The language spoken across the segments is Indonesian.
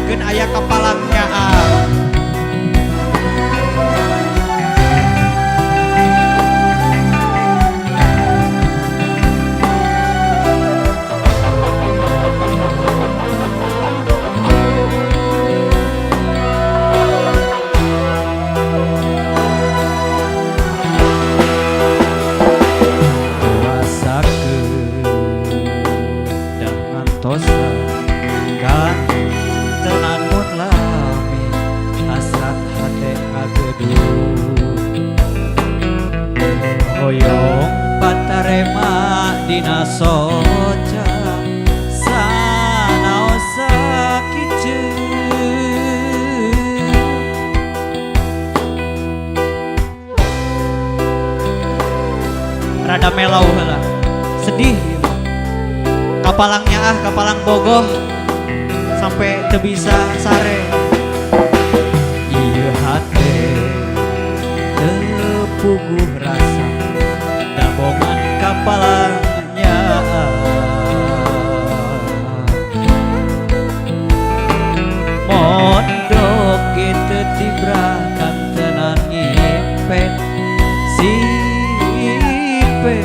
ditanyakeun aya kapalangnya kan tenan mun lami hasrat hate ngageduh hoyong patarema dina soca sanaos sakiceun rada melau heula sedih kapalangnya kapalang bogoh sampai teu bisa sare ieu hate teu puguh rasa dabongan kapalangnya mondok kitu tibra kantenan ngimpen sipe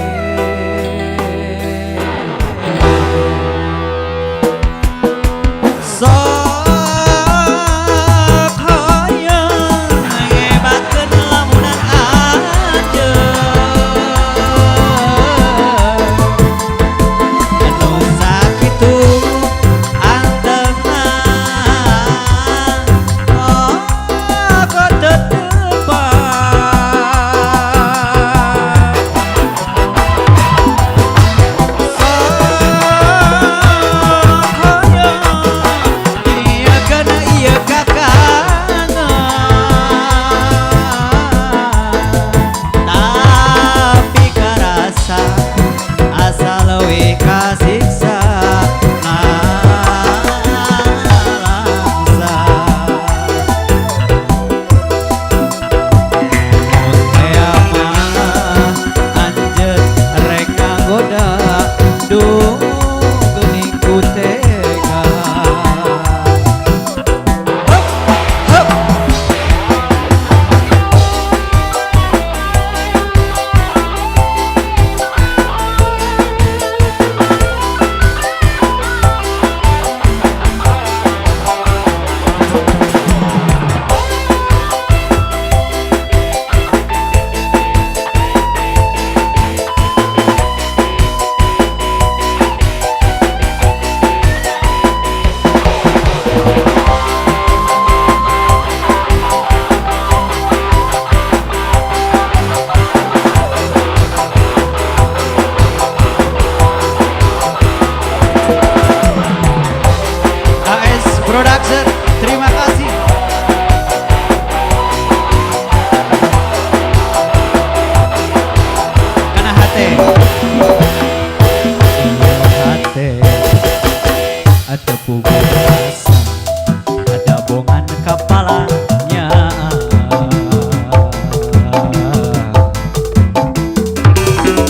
Production, terima kasih. Karena hati ada puguh rasa, ada bongan kapalanya.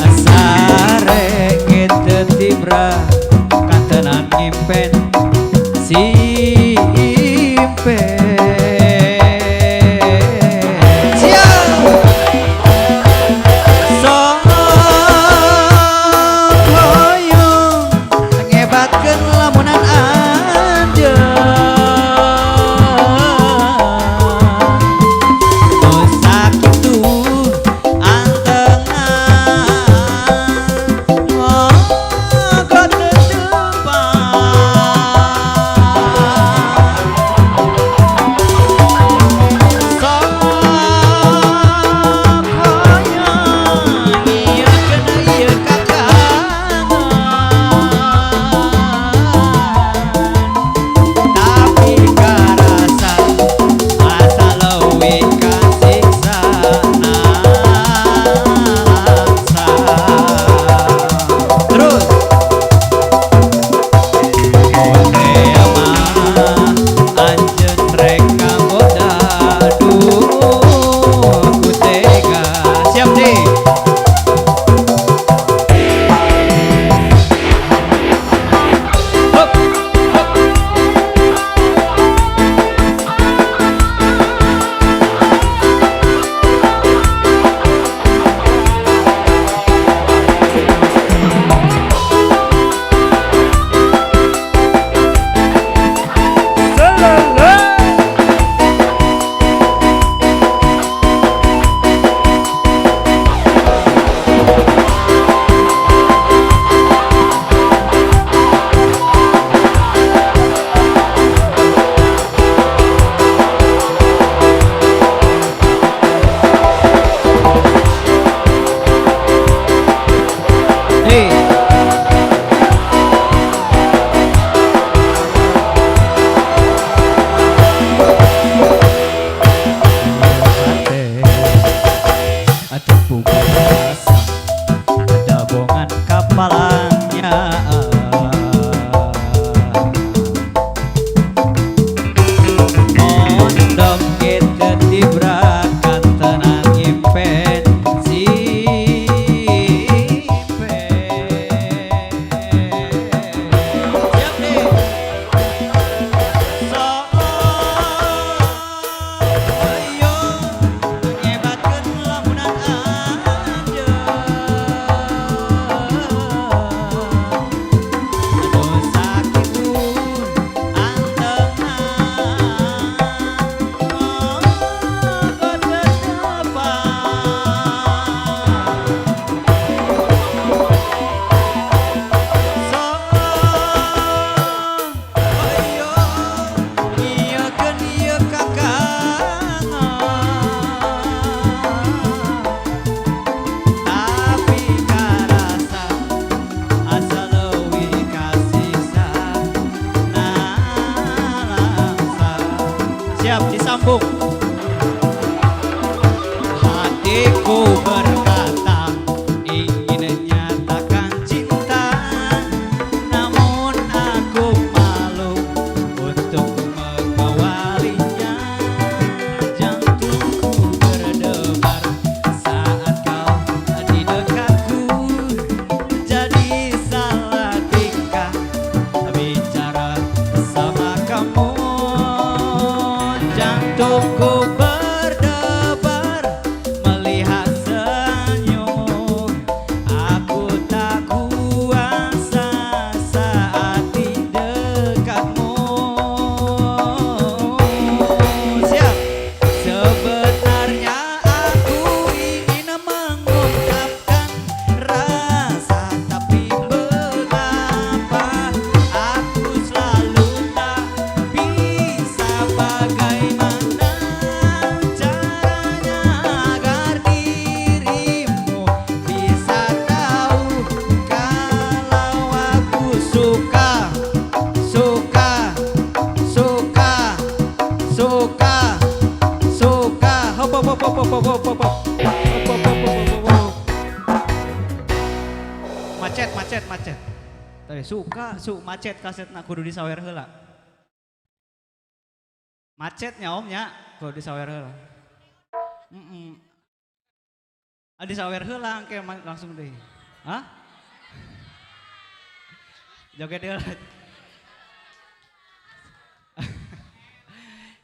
Asare kita tibra kantenan ngimpen simpe siap sok hoyong ngebatkeun lamunan anjeun siap disambung. Hatiku berkata ingin nyatakan cinta, namun aku malu untuk mengawalinya. Jantungku berdebar saat kau di dekatku, jadi salah tingkah bicara sama kamu. Jantungku berdebar melihat senyum, aku tak kuasa saat di dekatmu. Siap. Sebenarnya aku ingin mengungkapkan rasa, tapi mengapa aku selalu tak bisa. Bagaimana caranya agar dirimu bisa tahu kalau aku suka, suka, suka, suka, suka. Hop hop hop hop hop hop hop hop. Hop hop hop hop hop. Macet macet macet. Tadi suka macet kasetna kudu disawer heula. Macetnya omnya kudu disawer heula. Disawer heula engke langsung deui. Hah? Joget heula.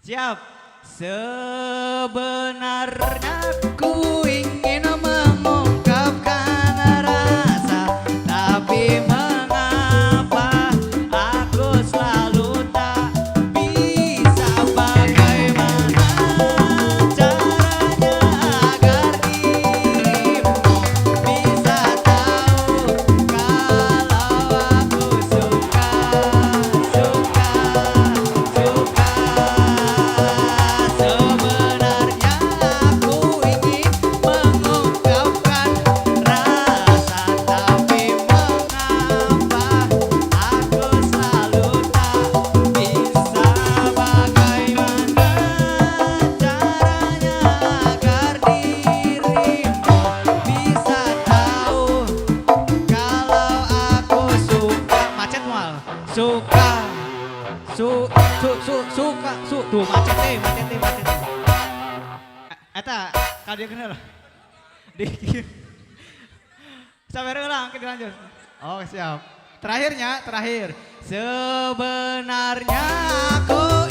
Siap. Sebenarnya ku ingin mengungkapkan rasa, tapi mengapa aku selalu tak bisa. Bagaimana caranya agar dirimu bisa tahu kalau aku suka, suka, suka. Sebenarnya aku ingin mengungkapkan rasa, tapi mengapa aku selalu tak bisa. Bagaimana caranya agar dirimu bisa tahu kalau aku suka. Macet mal. Suka. Suka. Tuh macet deh. Eta kadieu kenal. Di sabar ulang ke dilanjut. Oh, siap. Terakhir. Sebenarnya aku